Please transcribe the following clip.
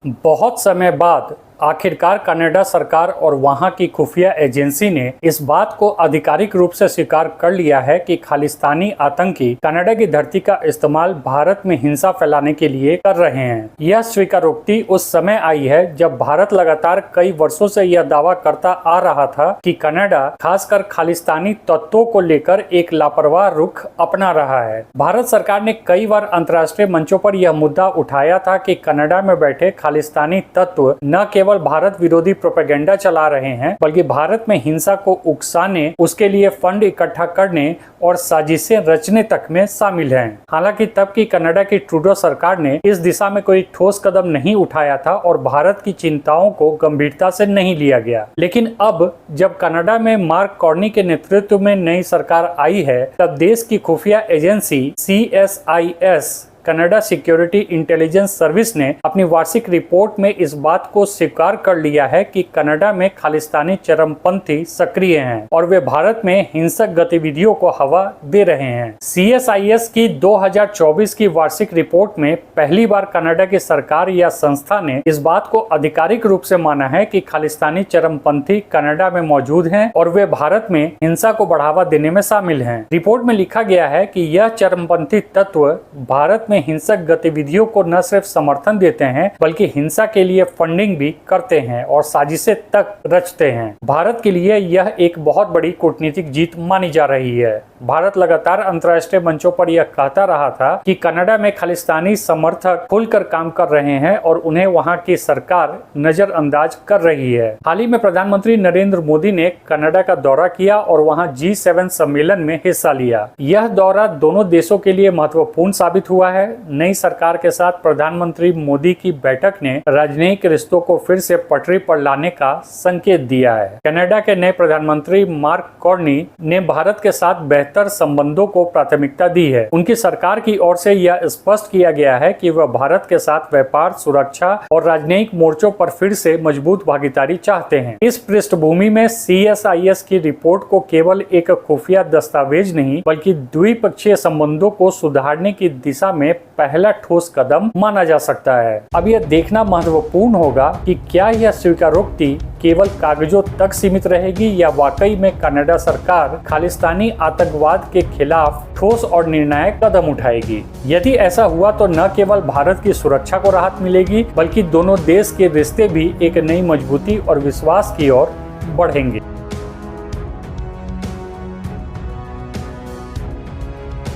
बहुत समय बाद आखिरकार कनाडा सरकार और वहां की खुफिया एजेंसी ने इस बात को आधिकारिक रूप से स्वीकार कर लिया है कि खालिस्तानी आतंकी कनाडा की धरती का इस्तेमाल भारत में हिंसा फैलाने के लिए कर रहे हैं। यह स्वीकारोक्ति उस समय आई है जब भारत लगातार कई वर्षों से यह दावा करता आ रहा था कि कनाडा खासकर खालिस्तानी तत्वों को लेकर एक लापरवाह रुख अपना रहा है। भारत सरकार ने कई बार अंतर्राष्ट्रीय मंचों पर यह मुद्दा उठाया था कि कनाडा में बैठे खालिस्तानी तत्व न केवल भारत विरोधी प्रोपेगेंडा चला रहे हैं बल्कि भारत में हिंसा को उकसाने, उसके लिए फंड इकट्ठा करने और साजिशें रचने तक में शामिल हैं। हालांकि तब की कनाडा की ट्रूडो सरकार ने इस दिशा में कोई ठोस कदम नहीं उठाया था और भारत की चिंताओं को गंभीरता से नहीं लिया गया। लेकिन अब जब कनाडा में मार्क कार्नी के नेतृत्व में नई सरकार आई है, तब देश की खुफिया agency CSIS Canada security intelligence service ने अपनी वार्षिक रिपोर्ट में इस बात को स्वीकार कर लिया है कि कनाडा में खालिस्तानी चरमपंथी सक्रिय हैं और वे भारत में हिंसक गतिविधियों को हवा दे रहे हैं। CSIS की 2024 की वार्षिक रिपोर्ट में पहली बार कनाडा की सरकार या संस्था ने इस बात को आधिकारिक रूप से माना है कि खालिस्तानी चरमपंथी कनाडा में मौजूद हैं और वे भारत में हिंसा को बढ़ावा देने में शामिल हैं। रिपोर्ट में लिखा गया है कि यह चरमपंथी तत्व भारत में हिंसक गतिविधियों को न सिर्फ समर्थन देते हैं बल्कि हिंसा के लिए फंडिंग भी करते हैं और साजिशें तक रचते हैं। भारत के लिए यह एक बहुत बड़ी कूटनीतिक जीत मानी जा रही है। भारत लगातार अंतर्राष्ट्रीय मंचों पर यह कहता रहा था कि कनाडा में खालिस्तानी समर्थक खुलकर काम कर रहे हैं और उन्हें वहां की सरकार नजरअंदाज कर रही है। हाल ही में प्रधानमंत्री नरेंद्र मोदी ने कनाडा का दौरा किया और वहां G7 सम्मेलन में हिस्सा लिया। यह दौरा दोनों देशों के लिए महत्वपूर्ण साबित हुआ है। नई सरकार के साथ प्रधानमंत्री मोदी की बैठक ने राजनयिक रिश्तों को फिर से पटरी पर लाने का संकेत दिया है। कनाडा के नए प्रधानमंत्री मार्क कार्नी ने भारत के साथ बेहतर संबंधों को प्राथमिकता दी है। उनकी सरकार की ओर से यह स्पष्ट किया गया है कि वह भारत के साथ व्यापार, सुरक्षा और राजनयिक मोर्चों पर फिर से मजबूत भागीदारी चाहते हैं। इस पृष्ठभूमि में CSIS की रिपोर्ट को केवल एक खुफिया दस्तावेज नहीं बल्कि द्विपक्षीय संबंधों को सुधारने की दिशा में पहला ठोस कदम माना जा सकता है। अब यह देखना महत्वपूर्ण होगा कि क्या यह स्वीकारोक्ति केवल कागजों तक सीमित रहेगी या वाकई में कनाडा सरकार खालिस्तानी आतंकवाद के खिलाफ ठोस और निर्णायक कदम उठाएगी। यदि ऐसा हुआ तो न केवल भारत की सुरक्षा को राहत मिलेगी बल्कि दोनों देश के रिश्ते भी एक नई मजबूती और विश्वास की ओर बढ़ेंगे।